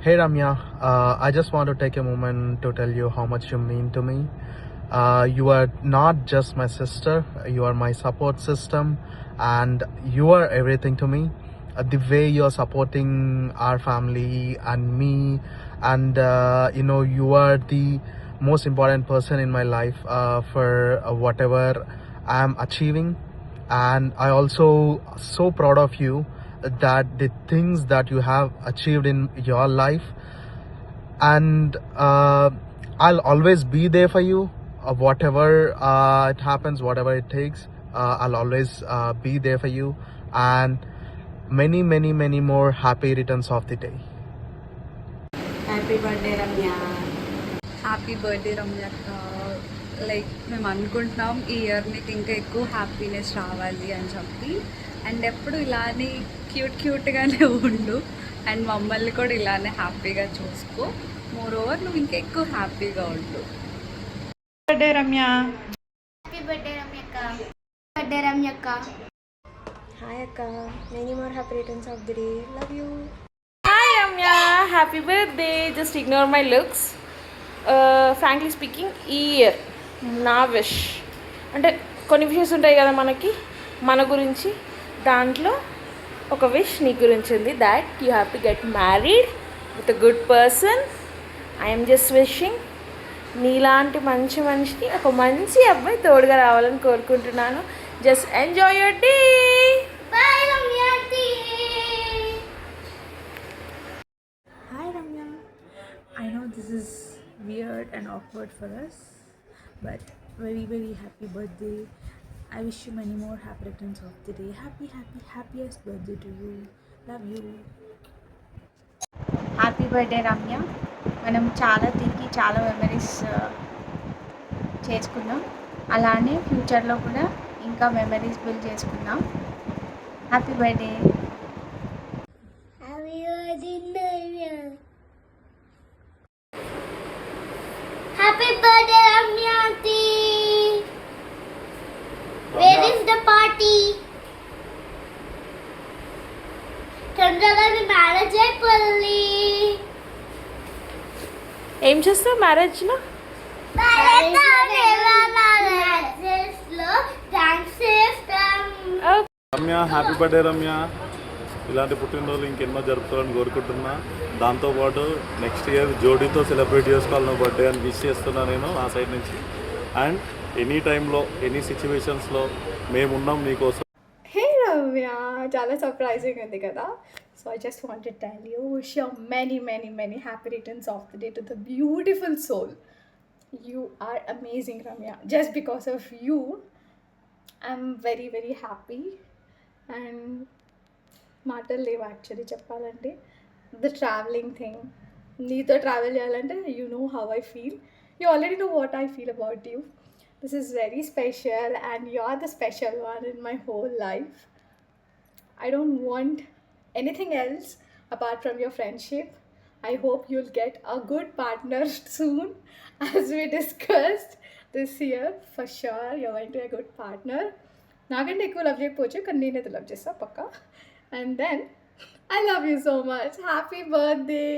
Hey Ramya, I just want to take a moment to tell you how much you mean to me. You are not just my sister, you are my support system, and you are everything to me. The way you're supporting our family and me, and you are the most important person in my life for whatever I'm achieving. And I also so proud of you that the things that you have achieved in your life, and I'll always be there for you, whatever it happens, whatever it takes. I'll always be there for you, and many more happy returns of the day. Happy birthday Ramya. Happy birthday రమ్యక్క. Like మేము అనుకుంటున్నాం ఈ year నీకు ఇంకా ఎక్కువ happiness రావాలి అని చెప్పి, అండ్ ఎప్పుడు ఇలానే క్యూట్గానే ఉండు, అండ్ మమ్మల్ని కూడా ఇలానే హ్యాపీగా చూసుకో. మోర్ ఓవర్ నువ్వు ఇంకా ఎక్కువ హ్యాపీగా ఉండు. బర్త్డే రమ్య. హ్యాపీ బర్త్డే రమ్యక్క. బర్త్డే రమ్యక్క. హాయ్ అక్క, many more happy returns of the day, love you. Hi Ramya, happy birthday. Just ignore my looks. Frankly speaking, ఈ ఇయర్ నా విష్ అంటే కొన్ని విషెస్ ఉంటాయి కదా మనకి, మన గురించి. దాంట్లో ఒక విష్ నీ గురించి ఉంది, that you have to get married with a good person. I'm just wishing నీలాంటి మంచి మనిషికి ఒక మంచి అబ్బాయి తోడుగా రావాలని కోరుకుంటున్నాను. Just enjoy your day. Bye రమ్యాతి. Hi Ramya, I know this is weird and awkward for us, but very happy birthday. I wish you many more happy returns of the day. Happiest birthday to you. Love you. Happy birthday Ramya. మనం తిరిగి చాలా memories చేసుకుందాం. అలానే ఫ్యూచర్లో కూడా ఇంకా memories build చేసుకుందాం. Happy birthday. Happy birthday రమ్యాతి. Where is the party? తొందరగా మ్యారేజ్ అయిపోయింది. ఏం చేస్తావు మ్యారేజ్లో? Ramya, happy birthday Ramya. ఇలాంటి పుట్టినరోజులు ఇంకెన్నో జరుపుకోవాలని కోరుకుంటున్నా. దాంతోపాటు నెక్స్ట్ ఇయర్ జోడీతో సెలబ్రేట్ చేసుకోవాలని బర్త్డే అని విష్ చేస్తున్నా నేను నా సైడ్ నుంచి. అండ్ ఎనీ టైంలో ఎనీ సిచ్యువేషన్స్లో మేమున్నాం నీకోసం. హే రమ్య, చాలా సర్ప్రైజింగ్ ఉంది కదా. So I just want to tell you, wish you many happy returns of the day to the beautiful soul. You are amazing Ramya. Just because of you I'm very happy, and మాటలు లేవు actually చెప్పాలంటే. The travelling thing, నీతో travel చేయాలంటే you know how I feel. You already know what I feel about you. This is very special and you are the special one in my whole life. I don't want anything else apart from your friendship. I hope you'll get a good partner soon, as we discussed this year. For sure, you're going to be a good partner. నాకంటే ఎక్కువ love చేయకపోవచ్చు, కానీ నేనైతే love చేస్తా పక్కా. And then, I love you so much. Happy birthday.